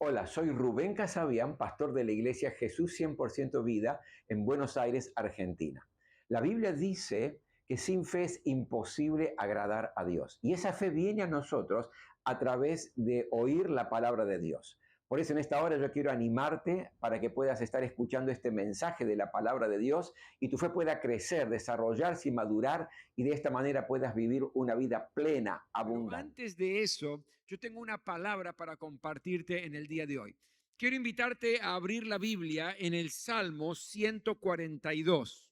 Hola, soy Rubén Casabian, pastor de la iglesia Jesús 100% Vida en Buenos Aires, Argentina. La Biblia dice que sin fe es imposible agradar a Dios. Y esa fe viene a nosotros a través de oír la palabra de Dios. Por eso en esta hora yo quiero animarte para que puedas estar escuchando este mensaje de la palabra de Dios y tu fe pueda crecer, desarrollarse y madurar y de esta manera puedas vivir una vida plena, Pero abundante. antes de eso, yo tengo una palabra para compartirte en el día de hoy. Quiero invitarte a abrir la Biblia en el Salmo 142.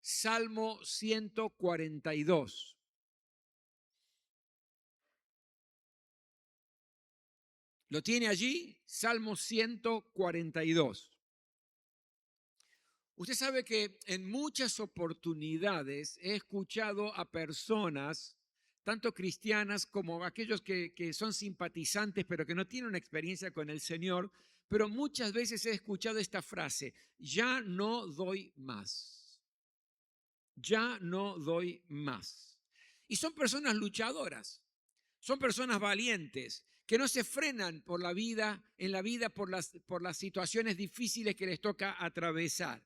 Salmo 142. ¿Lo tiene allí? Salmo 142. Usted sabe que en muchas oportunidades he escuchado a personas, tanto cristianas como aquellos que son simpatizantes, pero que no tienen una experiencia con el Señor, pero muchas veces he escuchado esta frase: ya no doy más, ya no doy más. Y son personas luchadoras, son personas valientes, que no se frenan por la vida, en la vida por las situaciones difíciles que les toca atravesar.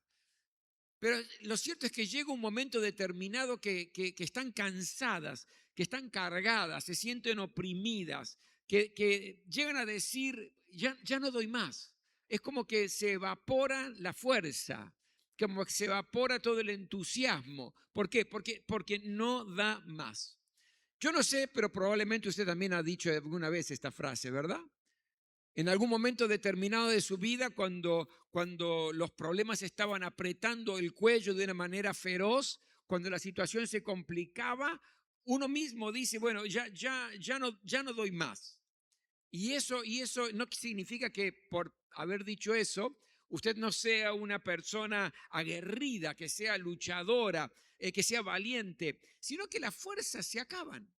Pero lo cierto es que llega un momento determinado que están cansadas, que están cargadas, se sienten oprimidas, que llegan a decir, ya no doy más. Es como que se evapora la fuerza, como que se evapora todo el entusiasmo. ¿Por qué? Porque no da más. Yo no sé, pero probablemente usted también ha dicho alguna vez esta frase, ¿verdad? En algún momento determinado de su vida, cuando los problemas estaban apretando el cuello de una manera feroz, cuando la situación se complicaba, uno mismo dice, bueno, ya no doy más. Y eso no significa que por haber dicho eso, usted no sea una persona aguerrida, que sea luchadora, que sea valiente, sino que las fuerzas se acaban.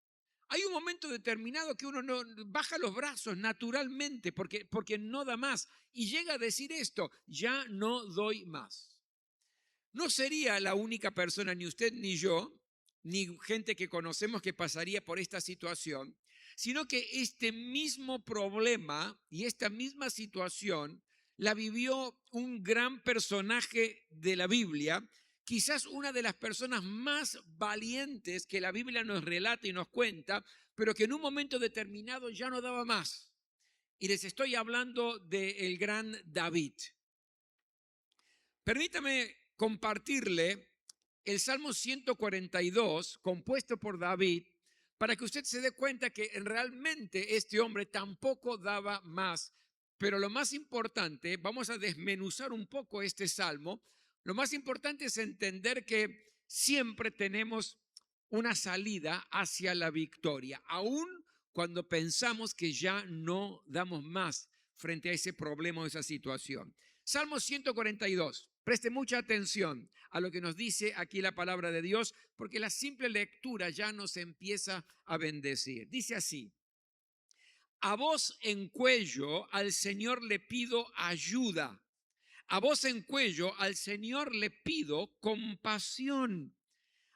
Hay un momento determinado que uno no baja los brazos naturalmente porque no da más y llega a decir esto: ya no doy más. No sería la única persona, ni usted ni yo, ni gente que conocemos, que pasaría por esta situación, sino que este mismo problema y esta misma situación la vivió un gran personaje de la Biblia, quizás una de las personas más valientes que la Biblia nos relata y nos cuenta, pero que en un momento determinado ya no daba más. Y les estoy hablando del gran David. Permítame compartirle el Salmo 142, compuesto por David, para que usted se dé cuenta que realmente este hombre tampoco daba más. Pero lo más importante, vamos a desmenuzar un poco este salmo. Lo más importante es entender que siempre tenemos una salida hacia la victoria, aun cuando pensamos que ya no damos más frente a ese problema o esa situación. Salmo 142. Preste mucha atención a lo que nos dice aquí la palabra de Dios, porque la simple lectura ya nos empieza a bendecir. Dice así: a voz en cuello al Señor le pido ayuda. A voz en cuello al Señor le pido compasión.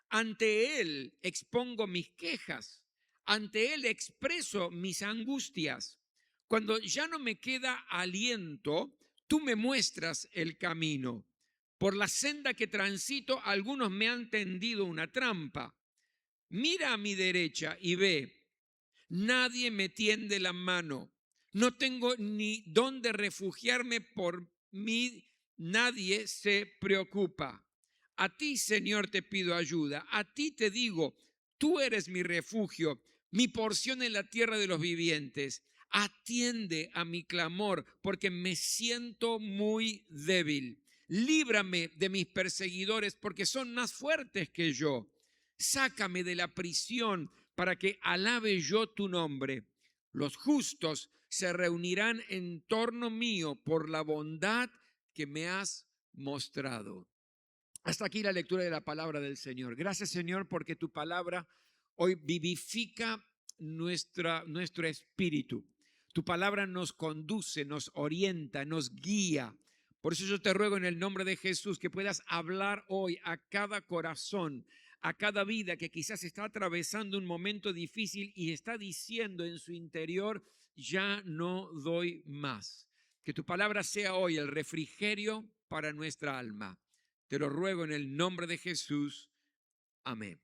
Ante Él expongo mis quejas. Ante Él expreso mis angustias. Cuando ya no me queda aliento, tú me muestras el camino. Por la senda que transito, algunos me han tendido una trampa. Mira a mi derecha y ve, nadie me tiende la mano. No tengo ni dónde refugiarme por mí, nadie se preocupa. A ti, Señor, te pido ayuda. A ti te digo, tú eres mi refugio, mi porción en la tierra de los vivientes. Atiende a mi clamor, porque me siento muy débil. Líbrame de mis perseguidores, porque son más fuertes que yo. Sácame de la prisión para que alabe yo tu nombre. Los justos se reunirán en torno mío por la bondad que me has mostrado. Hasta aquí la lectura de la palabra del Señor. Gracias, Señor, porque tu palabra hoy vivifica nuestro espíritu. Tu palabra nos conduce, nos orienta, nos guía. Por eso yo te ruego en el nombre de Jesús que puedas hablar hoy a cada corazón, a cada vida que quizás está atravesando un momento difícil y está diciendo en su interior: ya no doy más. Que tu palabra sea hoy el refrigerio para nuestra alma. Te lo ruego en el nombre de Jesús. Amén.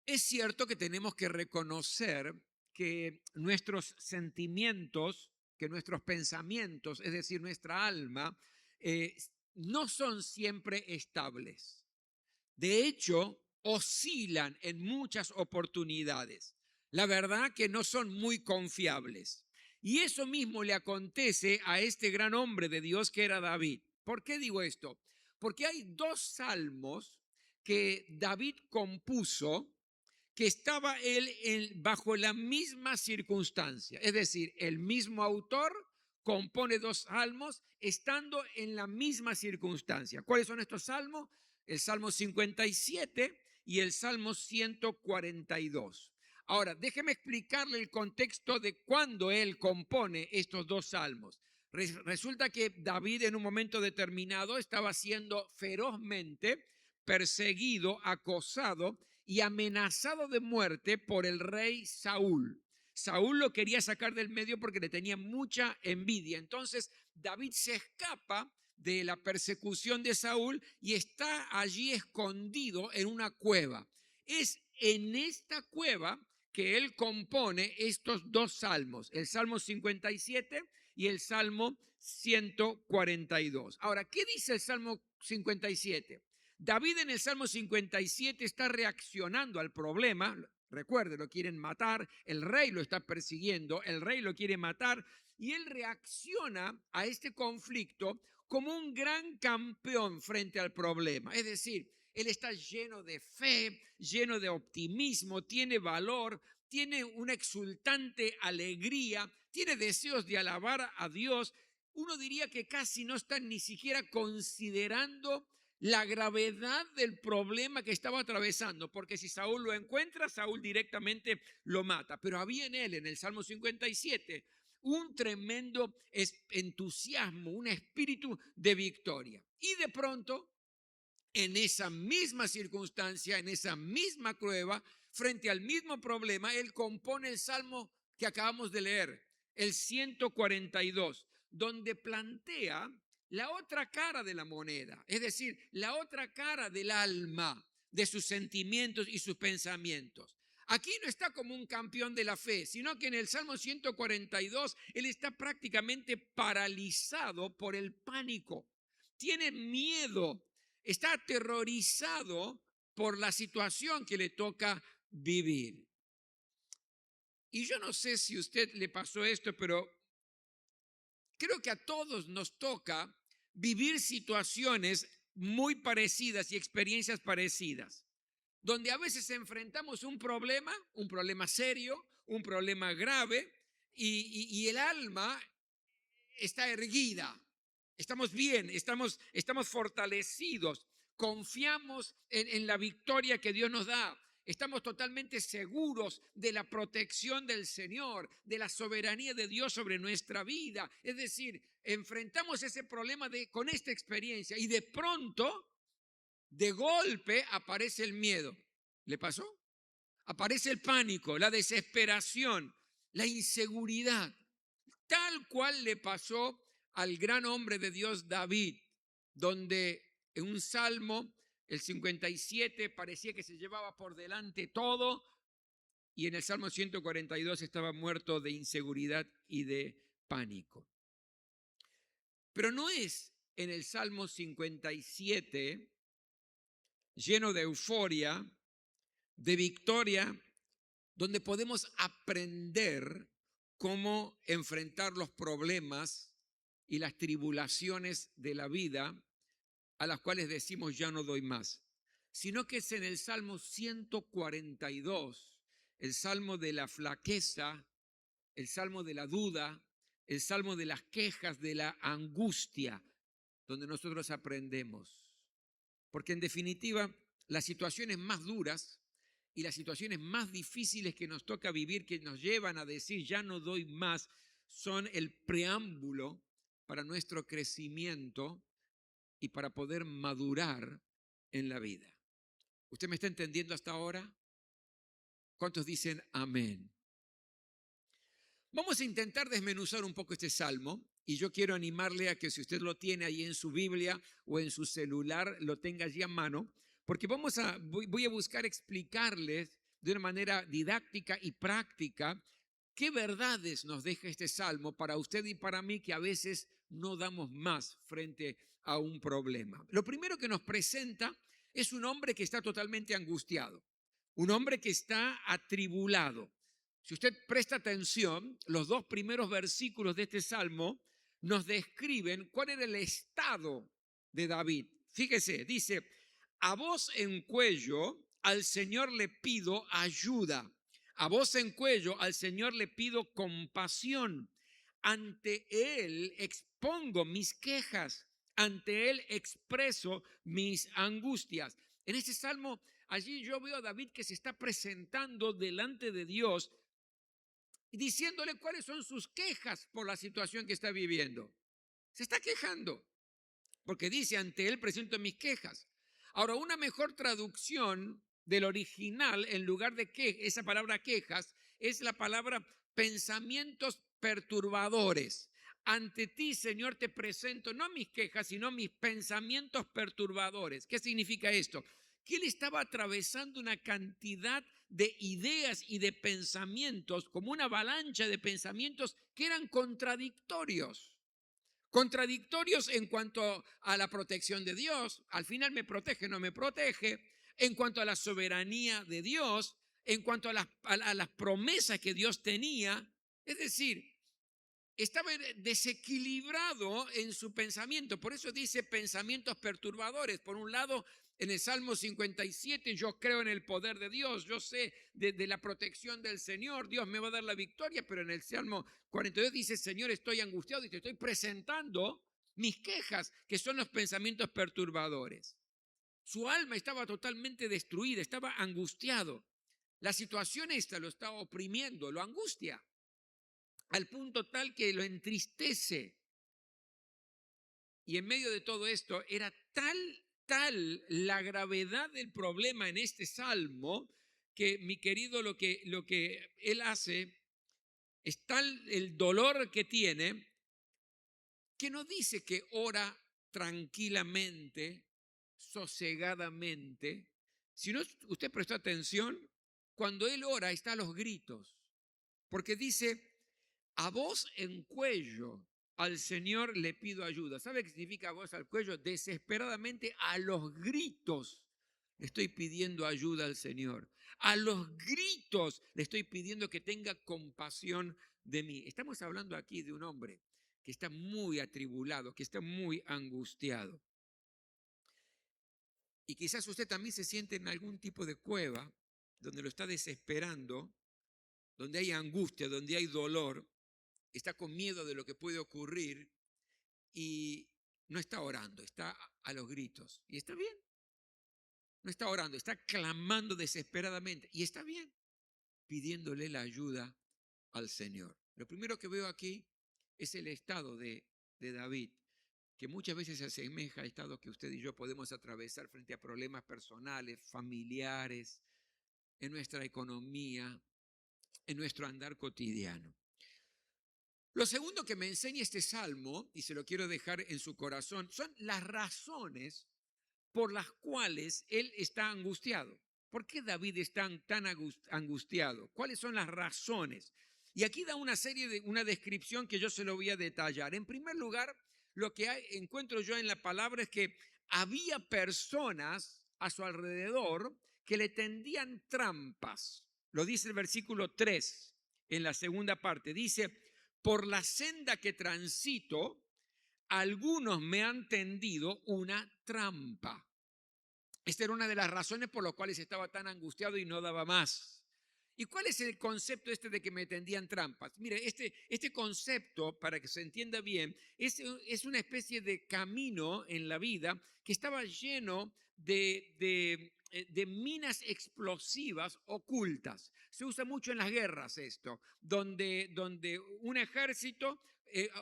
Es cierto que tenemos que reconocer que nuestros sentimientos, que nuestros pensamientos, es decir, nuestra alma, eh, no son siempre estables. De hecho, oscilan en muchas oportunidades. La verdad que no son muy confiables. Y eso mismo le acontece a este gran hombre de Dios que era David. ¿Por qué digo esto? Porque hay dos salmos que David compuso que estaba bajo la misma circunstancia. Es decir, el mismo autor compone dos salmos estando en la misma circunstancia. ¿Cuáles son estos salmos? El Salmo 57 y el Salmo 142. Ahora, déjeme explicarle el contexto de cuándo él compone estos dos salmos. Resulta que David en un momento determinado estaba siendo ferozmente perseguido, acosado y amenazado de muerte por el rey Saúl. Saúl lo quería sacar del medio porque le tenía mucha envidia. Entonces David se escapa de la persecución de Saúl y está allí escondido en una cueva. Es en esta cueva que él compone estos dos salmos, el Salmo 57 y el Salmo 142. Ahora, ¿qué dice el Salmo 57? David en el Salmo 57 está reaccionando al problema. Recuerde, lo quieren matar, el rey lo está persiguiendo, el rey lo quiere matar y él reacciona a este conflicto como un gran campeón frente al problema. Es decir, él está lleno de fe, lleno de optimismo, tiene valor, tiene una exultante alegría, tiene deseos de alabar a Dios. Uno diría que casi no están ni siquiera considerando la gravedad del problema que estaba atravesando, porque si Saúl lo encuentra, Saúl directamente lo mata. Pero había en él, en el Salmo 57, un tremendo entusiasmo, un espíritu de victoria. Y de pronto, en esa misma circunstancia, en esa misma prueba, frente al mismo problema, él compone el Salmo que acabamos de leer, el 142, donde plantea la otra cara de la moneda, es decir, la otra cara del alma, de sus sentimientos y sus pensamientos. Aquí no está como un campeón de la fe, sino que en el Salmo 142 él está prácticamente paralizado por el pánico. Tiene miedo, está aterrorizado por la situación que le toca vivir. Y yo no sé si a usted le pasó esto, pero creo que a todos nos toca vivir situaciones muy parecidas y experiencias parecidas, donde a veces enfrentamos un problema serio, un problema grave, y el alma está erguida, estamos bien, estamos fortalecidos, confiamos en la victoria que Dios nos da. Estamos totalmente seguros de la protección del Señor, de la soberanía de Dios sobre nuestra vida. Es decir, enfrentamos ese problema con esta experiencia y de pronto, de golpe, aparece el miedo. ¿Le pasó? Aparece el pánico, la desesperación, la inseguridad, tal cual le pasó al gran hombre de Dios David, donde en un salmo, el 57, parecía que se llevaba por delante todo, y en el Salmo 142 estaba muerto de inseguridad y de pánico. Pero no es en el Salmo 57, lleno de euforia, de victoria, donde podemos aprender cómo enfrentar los problemas y las tribulaciones de la vida a las cuales decimos ya no doy más, sino que es en el Salmo 142, el Salmo de la flaqueza, el Salmo de la duda, el Salmo de las quejas, de la angustia, donde nosotros aprendemos. Porque en definitiva, las situaciones más duras y las situaciones más difíciles que nos toca vivir, que nos llevan a decir ya no doy más, son el preámbulo para nuestro crecimiento y para poder madurar en la vida. ¿Usted me está entendiendo hasta ahora? ¿Cuántos dicen amén? Vamos a intentar desmenuzar un poco este salmo y yo quiero animarle a que si usted lo tiene ahí en su Biblia o en su celular, lo tenga allí a mano, porque voy a buscar explicarles de una manera didáctica y práctica qué verdades nos deja este salmo para usted y para mí que a veces no damos más frente a un problema. Lo primero que nos presenta es un hombre que está totalmente angustiado, un hombre que está atribulado. Si usted presta atención, los dos primeros versículos de este salmo nos describen cuál era el estado de David. Fíjese, dice, a voz en cuello al Señor le pido ayuda. A voz en cuello al Señor le pido compasión. Ante Él expongo mis quejas. Ante Él expreso mis angustias. En este salmo, allí yo veo a David que se está presentando delante de Dios y diciéndole cuáles son sus quejas por la situación que está viviendo. Se está quejando, porque dice, ante Él presento mis quejas. Ahora, una mejor traducción del original, en lugar de esa palabra quejas, es la palabra pensamientos perturbadores. Ante ti, Señor, te presento no mis quejas, sino mis pensamientos perturbadores. ¿Qué significa esto? Que él estaba atravesando una cantidad de ideas y de pensamientos, como una avalancha de pensamientos que eran contradictorios. Contradictorios en cuanto a la protección de Dios. Al final me protege, no me protege. En cuanto a la soberanía de Dios, en cuanto a las promesas que Dios tenía. Es decir, estaba desequilibrado en su pensamiento. Por eso dice pensamientos perturbadores. Por un lado, en el Salmo 57, yo creo en el poder de Dios, yo sé de la protección del Señor, Dios me va a dar la victoria, pero en el Salmo 42 dice, Señor, estoy angustiado y te estoy presentando mis quejas, que son los pensamientos perturbadores. Su alma estaba totalmente destruida, estaba angustiado. La situación esta lo está oprimiendo, lo angustia al punto tal que lo entristece. Y en medio de todo esto era tal la gravedad del problema en este salmo que, mi querido, lo que él hace es tal el dolor que tiene que no dice que ora tranquilamente, sosegadamente, sino usted prestó atención, cuando él ora está a los gritos, porque dice, a voz en cuello al Señor le pido ayuda. ¿Sabe qué significa voz al cuello? Desesperadamente a los gritos le estoy pidiendo ayuda al Señor. A los gritos le estoy pidiendo que tenga compasión de mí. Estamos hablando aquí de un hombre que está muy atribulado, que está muy angustiado. Y quizás usted también se siente en algún tipo de cueva donde lo está desesperando, donde hay angustia, donde hay dolor, está con miedo de lo que puede ocurrir y no está orando, está a los gritos. Y está bien, no está orando, está clamando desesperadamente. Y está bien, pidiéndole la ayuda al Señor. Lo primero que veo aquí es el estado de David, que muchas veces se asemeja al estado que usted y yo podemos atravesar frente a problemas personales, familiares, en nuestra economía, en nuestro andar cotidiano. Lo segundo que me enseña este salmo, y se lo quiero dejar en su corazón, son las razones por las cuales él está angustiado. ¿Por qué David está tan angustiado? ¿Cuáles son las razones? Y aquí da una descripción que yo se lo voy a detallar. En primer lugar, lo que encuentro yo en la palabra es que había personas a su alrededor que le tendían trampas. Lo dice el versículo 3 en la segunda parte. Dice, por la senda que transito, algunos me han tendido una trampa. Esta era una de las razones por las cuales estaba tan angustiado y no daba más. ¿Y cuál es el concepto de que me tendían trampas? Mire, este concepto, para que se entienda bien, es una especie de camino en la vida que estaba lleno de minas explosivas ocultas. Se usa mucho en las guerras esto, donde un ejército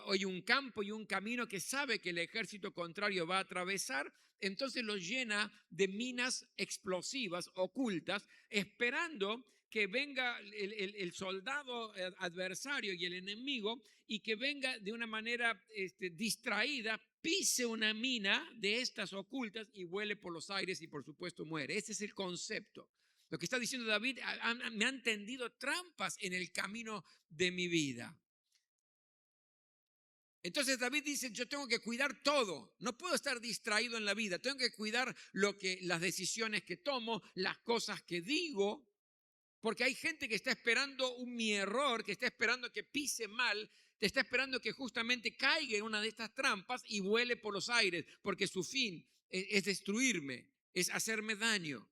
hay un campo y un camino que sabe que el ejército contrario va a atravesar, entonces lo llena de minas explosivas ocultas, esperando que venga el soldado adversario y el enemigo y que venga de una manera distraída, pise una mina de estas ocultas y vuele por los aires y por supuesto muere. Ese es el concepto. Lo que está diciendo David, me han tendido trampas en el camino de mi vida. Entonces David dice, yo tengo que cuidar todo, no puedo estar distraído en la vida, tengo que cuidar las decisiones que tomo, las cosas que digo, porque hay gente que está esperando mi error, que está esperando que pise mal, te está esperando que justamente caiga en una de estas trampas y vuele por los aires, porque su fin es destruirme, es hacerme daño.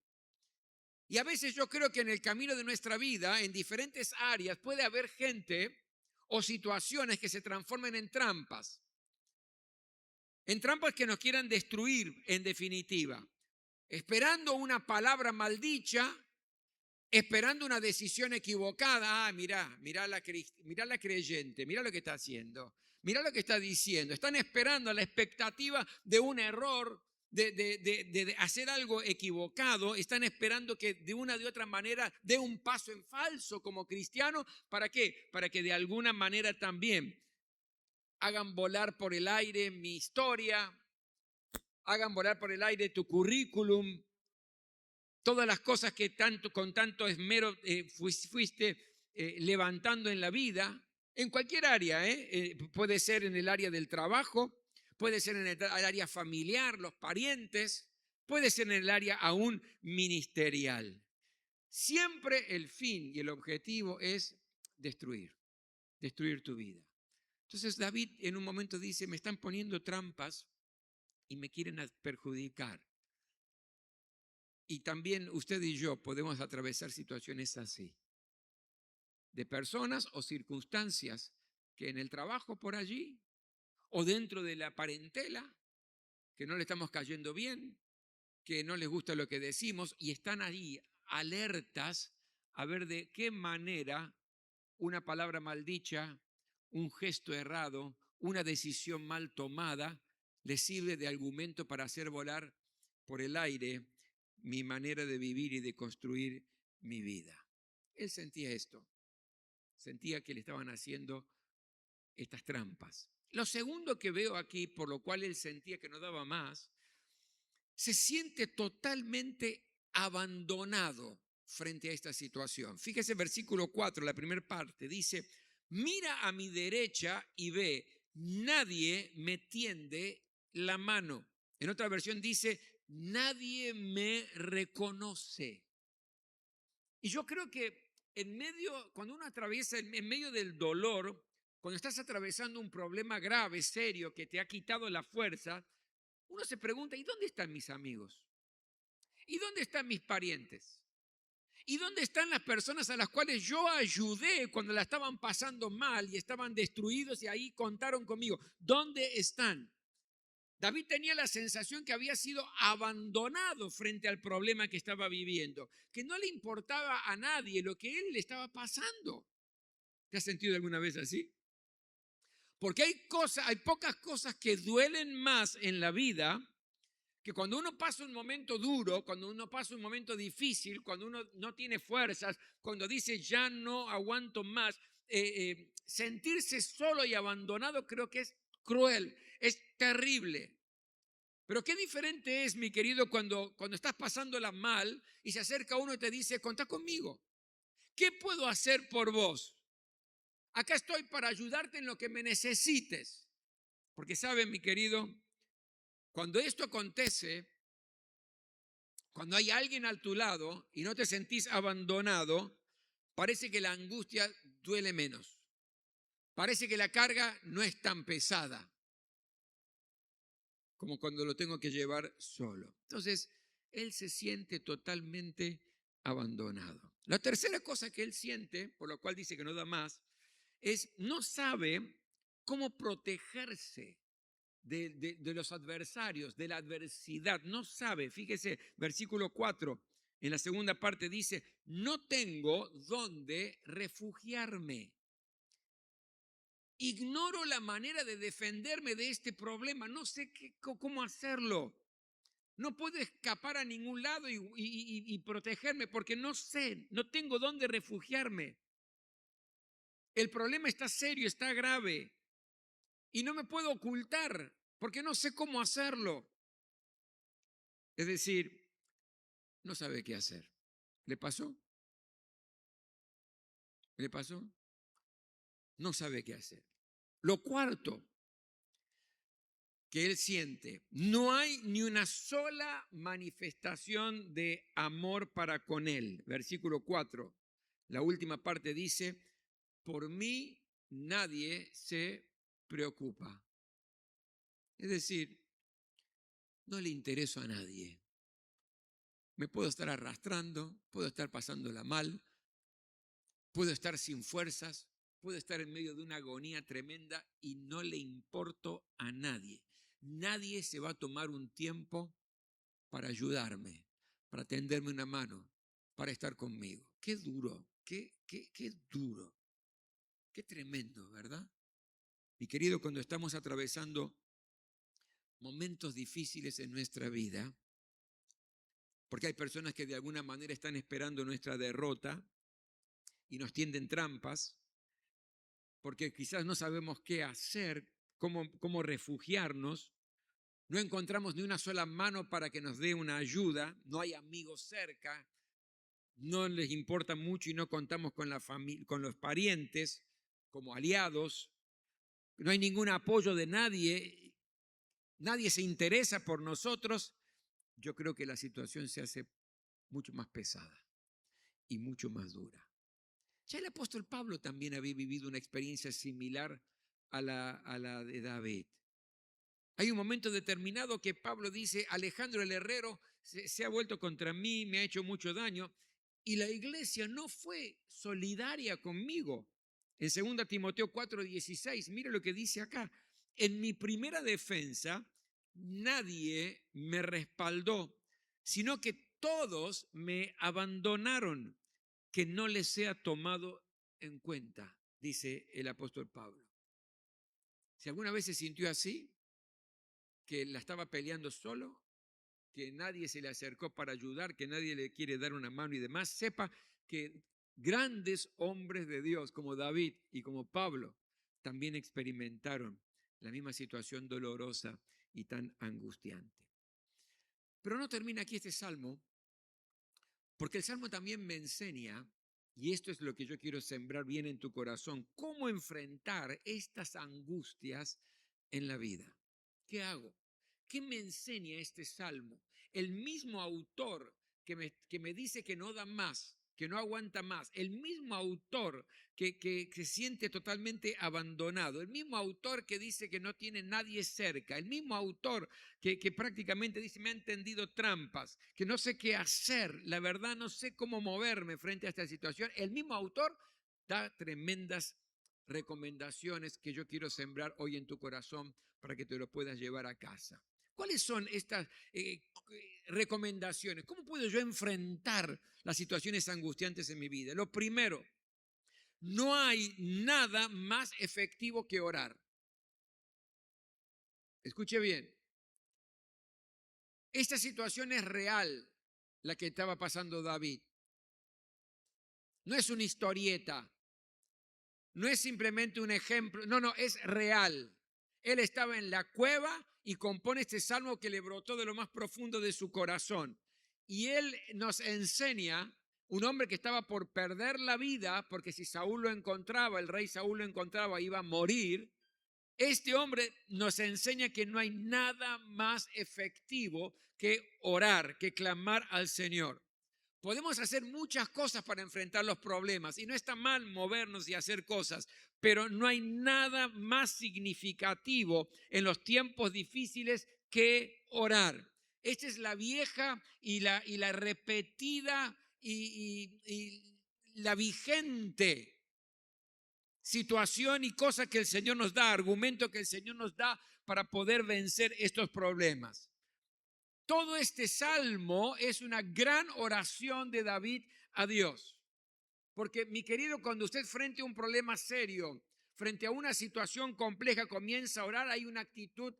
Y a veces yo creo que en el camino de nuestra vida, en diferentes áreas, puede haber gente o situaciones que se transformen en trampas que nos quieran destruir en definitiva, esperando una palabra maldicha, esperando una decisión equivocada. Mirá la creyente, mirá lo que está haciendo, mirá lo que está diciendo. Están esperando a la expectativa de un error, de hacer algo equivocado. Están esperando que de una de otra manera dé un paso en falso como cristiano. ¿Para qué? Para que de alguna manera también hagan volar por el aire mi historia, hagan volar por el aire tu currículum, todas las cosas que con tanto esmero fuiste levantando en la vida, en cualquier área. Puede ser en el área del trabajo, puede ser en el área familiar, los parientes, puede ser en el área aún ministerial. Siempre el fin y el objetivo es destruir tu vida. Entonces David en un momento dice, me están poniendo trampas y me quieren perjudicar. Y también usted y yo podemos atravesar situaciones así, de personas o circunstancias que en el trabajo por allí o dentro de la parentela, que no le estamos cayendo bien, que no les gusta lo que decimos y están ahí alertas a ver de qué manera una palabra maldicha, un gesto errado, una decisión mal tomada les sirve de argumento para hacer volar por el aire mi manera de vivir y de construir mi vida. Él sentía esto, sentía que le estaban haciendo estas trampas. Lo segundo que veo aquí, por lo cual él sentía que no daba más, se siente totalmente abandonado frente a esta situación. Fíjese versículo 4, la primera parte, dice, mira a mi derecha y ve, nadie me tiende la mano. En otra versión dice, nadie me reconoce. Y yo creo que cuando uno atraviesa en medio del dolor, cuando estás atravesando un problema grave, serio, que te ha quitado la fuerza, uno se pregunta, ¿y dónde están mis amigos? ¿Y dónde están mis parientes? ¿Y dónde están las personas a las cuales yo ayudé cuando la estaban pasando mal y estaban destruidos y ahí contaron conmigo? ¿Dónde están? David tenía la sensación que había sido abandonado frente al problema que estaba viviendo, que no le importaba a nadie lo que él le estaba pasando. ¿Te has sentido alguna vez así? Porque hay pocas cosas que duelen más en la vida que cuando uno pasa un momento duro, cuando uno pasa un momento difícil, cuando uno no tiene fuerzas, cuando dice ya no aguanto más, sentirse solo y abandonado creo que es cruel, es terrible. Pero qué diferente es, mi querido, cuando estás pasándola mal y se acerca uno y te dice, contá conmigo. ¿Qué puedo hacer por vos? Acá estoy para ayudarte en lo que me necesites. Porque saben, mi querido, cuando esto acontece, cuando hay alguien a tu lado y no te sentís abandonado, parece que la angustia duele menos. Parece que la carga no es tan pesada como cuando lo tengo que llevar solo. Entonces, él se siente totalmente abandonado. La tercera cosa que él siente, por lo cual dice que no da más, es no sabe cómo protegerse de los adversarios, de la adversidad. No sabe, fíjese, versículo 4, en la segunda parte dice, no tengo dónde refugiarme. Ignoro la manera de defenderme de este problema, no sé cómo hacerlo. No puedo escapar a ningún lado y protegerme porque no sé, no tengo dónde refugiarme. El problema está serio, está grave y no me puedo ocultar porque no sé cómo hacerlo. Es decir, no sabe qué hacer. ¿Le pasó? ¿Le pasó? No sabe qué hacer. Lo cuarto que él siente, no hay ni una sola manifestación de amor para con él. Versículo 4, la última parte dice, por mí nadie se preocupa. Es decir, no le intereso a nadie. Me puedo estar arrastrando, puedo estar pasándola mal, puedo estar sin fuerzas, puedo estar en medio de una agonía tremenda y no le importo a nadie. Nadie se va a tomar un tiempo para ayudarme, para tenderme una mano, para estar conmigo. Qué duro, qué duro, qué tremendo, ¿verdad? Mi querido, cuando estamos atravesando momentos difíciles en nuestra vida, porque hay personas que de alguna manera están esperando nuestra derrota y nos tienden trampas, porque quizás no sabemos qué hacer, cómo refugiarnos, no encontramos ni una sola mano para que nos dé una ayuda, no hay amigos cerca, no les importa mucho y no contamos con la familia, con los parientes como aliados, no hay ningún apoyo de nadie, nadie se interesa por nosotros. Yo creo que la situación se hace mucho más pesada y mucho más dura. Ya el apóstol Pablo también había vivido una experiencia similar a la de David. Hay un momento determinado que Pablo dice, Alejandro el herrero se ha vuelto contra mí, me ha hecho mucho daño, y la iglesia no fue solidaria conmigo. En 2 Timoteo 4:16, mire lo que dice acá, en mi primera defensa nadie me respaldó, sino que todos me abandonaron, que no les sea tomado en cuenta, dice el apóstol Pablo. Si alguna vez se sintió así, que la estaba peleando solo, que nadie se le acercó para ayudar, que nadie le quiere dar una mano y demás, sepa que grandes hombres de Dios como David y como Pablo también experimentaron la misma situación dolorosa y tan angustiante. Pero no termina aquí este salmo, porque el salmo también me enseña, y esto es lo que yo quiero sembrar bien en tu corazón, cómo enfrentar estas angustias en la vida. ¿Qué hago? ¿Qué me enseña este salmo? El mismo autor que me dice que no da más, que no aguanta más, el mismo autor que se siente totalmente abandonado, el mismo autor que dice que no tiene nadie cerca, el mismo autor que prácticamente dice, me han tendido trampas, que no sé qué hacer, la verdad no sé cómo moverme frente a esta situación. El mismo autor da tremendas recomendaciones que yo quiero sembrar hoy en tu corazón para que te lo puedas llevar a casa. ¿Cuáles son estas recomendaciones? ¿Cómo puedo yo enfrentar las situaciones angustiantes en mi vida? Lo primero, no hay nada más efectivo que orar. Escuche bien. Esta situación es real, la que estaba pasando David. No es una historieta, no es simplemente un ejemplo, no, es real. Él estaba en la cueva y compone este salmo que le brotó de lo más profundo de su corazón. Y él nos enseña, un hombre que estaba por perder la vida, porque si Saúl lo encontraba, el rey Saúl lo encontraba, iba a morir. Este hombre nos enseña que no hay nada más efectivo que orar, que clamar al Señor. Podemos hacer muchas cosas para enfrentar los problemas y no está mal movernos y hacer cosas, pero no hay nada más significativo en los tiempos difíciles que orar. Esta es la vieja y la repetida y la vigente situación y cosa que el Señor nos da, argumento que el Señor nos da para poder vencer estos problemas. Todo este salmo es una gran oración de David a Dios. Porque, mi querido, cuando usted frente a un problema serio, frente a una situación compleja comienza a orar, hay una actitud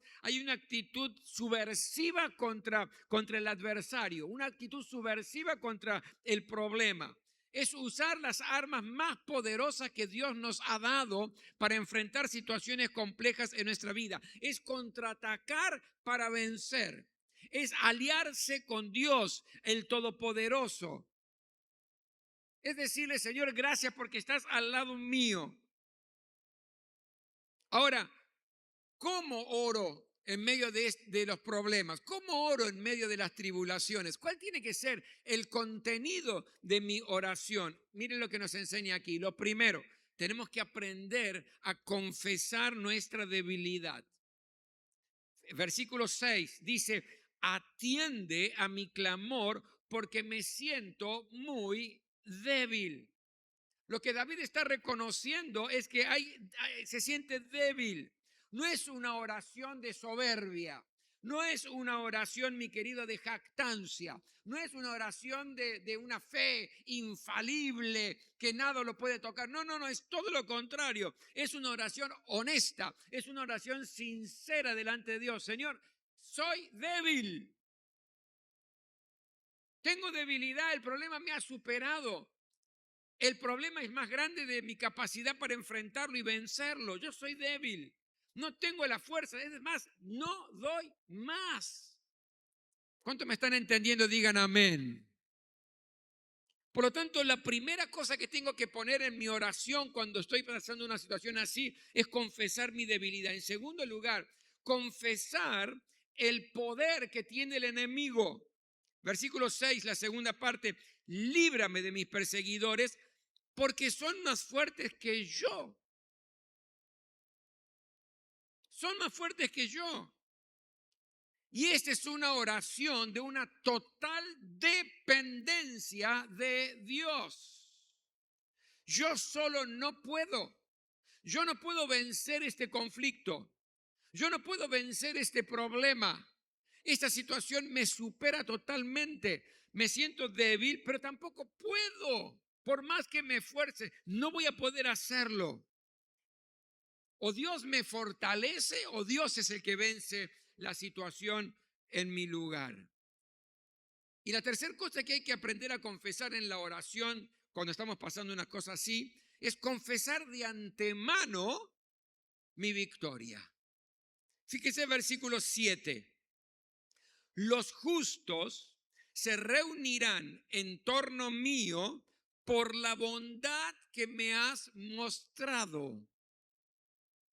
subversiva contra el adversario, una actitud subversiva contra el problema. Es usar las armas más poderosas que Dios nos ha dado para enfrentar situaciones complejas en nuestra vida. Es contraatacar para vencer. Es aliarse con Dios, el Todopoderoso. Es decirle, Señor, gracias porque estás al lado mío. Ahora, ¿cómo oro en medio de los problemas? ¿Cómo oro en medio de las tribulaciones? ¿Cuál tiene que ser el contenido de mi oración? Miren lo que nos enseña aquí. Lo primero, tenemos que aprender a confesar nuestra debilidad. Versículo 6 dice, atiende a mi clamor porque me siento muy débil. Lo que David está reconociendo es que se siente débil. No es una oración de soberbia. No es una oración, mi querido, de jactancia. No es una oración de una fe infalible que nada lo puede tocar. No, es todo lo contrario. Es una oración honesta. Es una oración sincera delante de Dios. Señor, soy débil. Tengo debilidad. El problema me ha superado. El problema es más grande de mi capacidad para enfrentarlo y vencerlo. Yo soy débil. No tengo la fuerza. Es más, no doy más. ¿Cuántos me están entendiendo? Digan amén. Por lo tanto, la primera cosa que tengo que poner en mi oración cuando estoy pasando una situación así es confesar mi debilidad. En segundo lugar, confesar el poder que tiene el enemigo. Versículo 6, la segunda parte, líbrame de mis perseguidores porque son más fuertes que yo. Son más fuertes que yo. Y esta es una oración de una total dependencia de Dios. Yo solo no puedo. Yo no puedo vencer este conflicto. Yo no puedo vencer este problema. Esta situación me supera totalmente. Me siento débil, pero tampoco puedo. Por más que me esfuerce, no voy a poder hacerlo. O Dios me fortalece o Dios es el que vence la situación en mi lugar. Y la tercera cosa que hay que aprender a confesar en la oración cuando estamos pasando una cosa así es confesar de antemano mi victoria. Fíjese versículo 7. Los justos se reunirán en torno mío por la bondad que me has mostrado.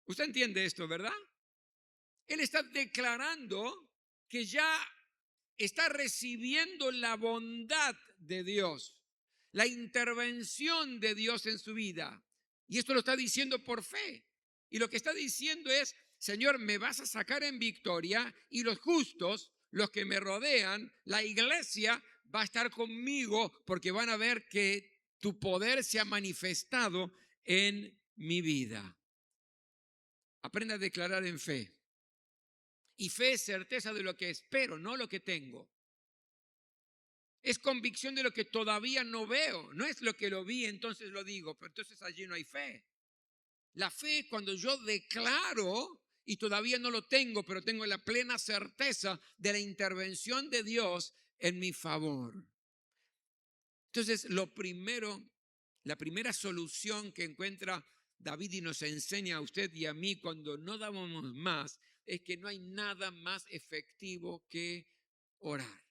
¿Usted entiende esto, verdad? Él está declarando que ya está recibiendo la bondad de Dios, la intervención de Dios en su vida. Y esto lo está diciendo por fe. Y lo que está diciendo es, Señor, me vas a sacar en victoria y los justos, los que me rodean, la iglesia va a estar conmigo porque van a ver que tu poder se ha manifestado en mi vida. Aprenda a declarar en fe. Y fe es certeza de lo que espero, no lo que tengo. Es convicción de lo que todavía no veo. No es lo que lo vi, entonces lo digo, pero entonces allí no hay fe. La fe es cuando yo declaro y todavía no lo tengo, pero tengo la plena certeza de la intervención de Dios en mi favor. Entonces, la primera solución que encuentra David y nos enseña a usted y a mí cuando no damos más, es que no hay nada más efectivo que orar.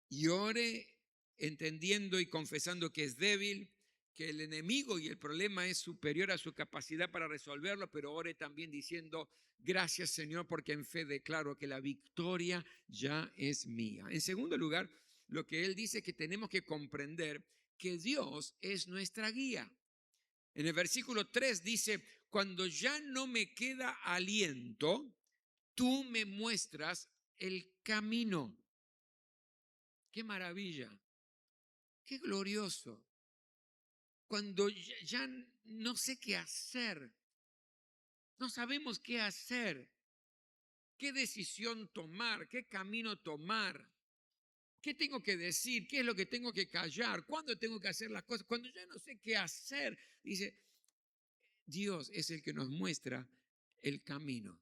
Y ore entendiendo y confesando que es débil, que el enemigo y el problema es superior a su capacidad para resolverlo, pero ore también diciendo, gracias Señor, porque en fe declaro que la victoria ya es mía. En segundo lugar, lo que él dice que tenemos que comprender que Dios es nuestra guía. En el versículo 3 dice, cuando ya no me queda aliento, tú me muestras el camino. ¡Qué maravilla! ¡Qué glorioso! Cuando ya no sé qué hacer, no sabemos qué hacer, qué decisión tomar, qué camino tomar, qué tengo que decir, qué es lo que tengo que callar, cuándo tengo que hacer las cosas. Cuando ya no sé qué hacer, dice, Dios es el que nos muestra el camino.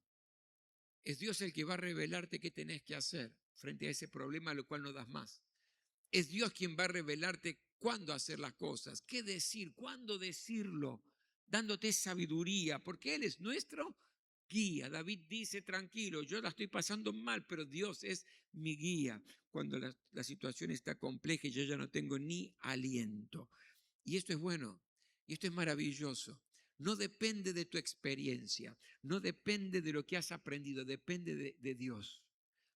Es Dios el que va a revelarte qué tenés que hacer frente a ese problema a lo cual no das más. Es Dios quien va a revelarte cuándo hacer las cosas, qué decir, cuándo decirlo, dándote sabiduría, porque Él es nuestro guía. David dice, tranquilo, yo la estoy pasando mal, pero Dios es mi guía cuando la situación está compleja y yo ya no tengo ni aliento. Y esto es bueno, y esto es maravilloso. No depende de tu experiencia, no depende de lo que has aprendido, depende de Dios.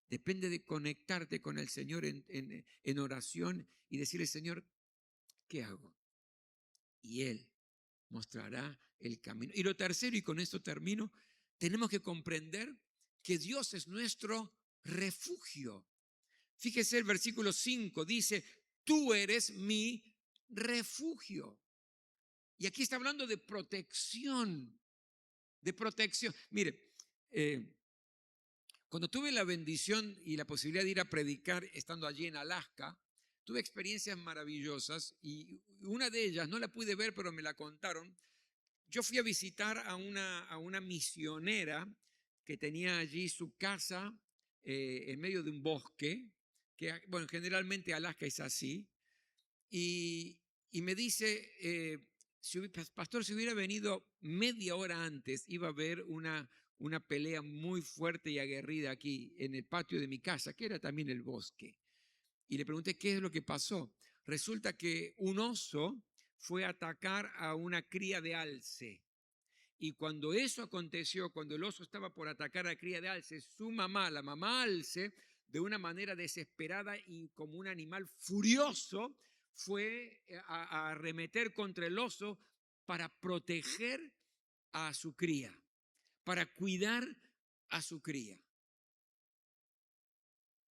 Depende de conectarte con el Señor en oración y decirle, Señor, ¿qué hago? Y Él mostrará el camino. Y lo tercero, y con esto termino, tenemos que comprender que Dios es nuestro refugio. Fíjese el versículo 5, dice, tú eres mi refugio. Y aquí está hablando de protección, de protección. Mire, cuando tuve la bendición y la posibilidad de ir a predicar estando allí en Alaska, tuve experiencias maravillosas y una de ellas, no la pude ver, pero me la contaron. Yo fui a visitar a una misionera que tenía allí su casa en medio de un bosque, que bueno, generalmente Alaska es así, y me dice, pastor, si hubiera venido media hora antes, iba a haber una pelea muy fuerte y aguerrida aquí en el patio de mi casa, que era también el bosque. Y le pregunté qué es lo que pasó. Resulta que un oso fue a atacar a una cría de alce. Y cuando eso aconteció, cuando el oso estaba por atacar a la cría de alce, su mamá, la mamá alce, de una manera desesperada y como un animal furioso, fue a arremeter contra el oso para proteger a su cría, para cuidar a su cría.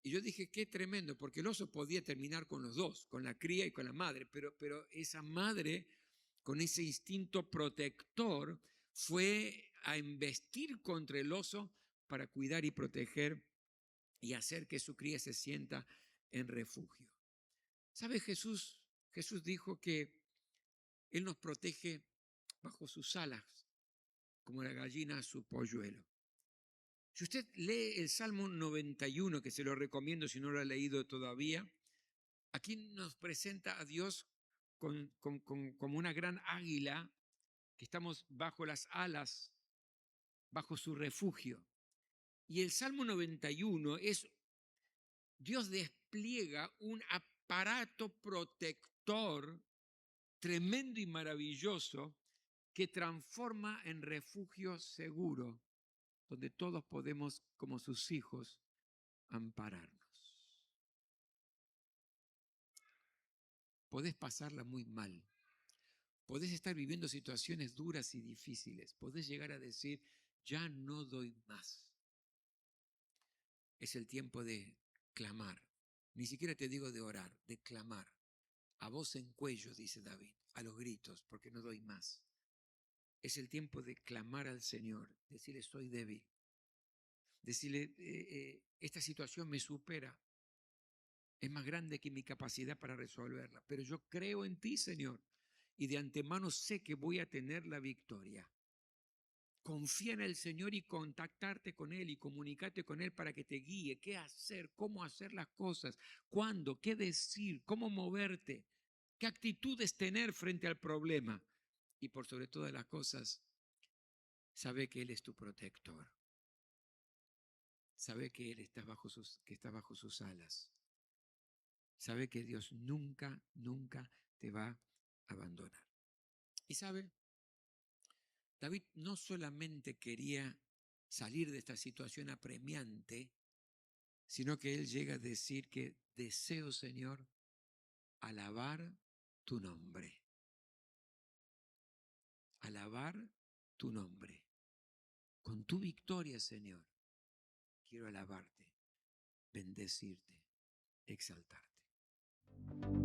Y yo dije, qué tremendo, porque el oso podía terminar con los dos, con la cría y con la madre, pero esa madre, con ese instinto protector, fue a embestir contra el oso para cuidar y proteger y hacer que su cría se sienta en refugio. ¿Sabe Jesús? Jesús dijo que Él nos protege bajo sus alas, como la gallina a su polluelo. Si usted lee el Salmo 91, que se lo recomiendo si no lo ha leído todavía, aquí nos presenta a Dios como una gran águila que estamos bajo las alas, bajo su refugio. Y el Salmo 91 es, Dios despliega un aparato protector tremendo y maravilloso que transforma en refugio seguro, donde todos podemos, como sus hijos, ampararnos. Podés pasarla muy mal. Podés estar viviendo situaciones duras y difíciles. Podés llegar a decir, ya no doy más. Es el tiempo de clamar. Ni siquiera te digo de orar, de clamar. A voz en cuello, dice David, a los gritos, porque no doy más. Es el tiempo de clamar al Señor, decirle, soy débil. Decirle, esta situación me supera. Es más grande que mi capacidad para resolverla. Pero yo creo en ti, Señor, y de antemano sé que voy a tener la victoria. Confía en el Señor y contactarte con Él y comunicarte con Él para que te guíe qué hacer, cómo hacer las cosas, cuándo, qué decir, cómo moverte, qué actitudes tener frente al problema. Y por sobre todas las cosas, sabe que Él es tu protector. Sabe que Él está bajo sus alas. Sabe que Dios nunca, nunca te va a abandonar. Y sabe, David no solamente quería salir de esta situación apremiante, sino que él llega a decir que deseo, Señor, alabar tu nombre. Alabar tu nombre. Con tu victoria, Señor, quiero alabarte, bendecirte, exaltarte.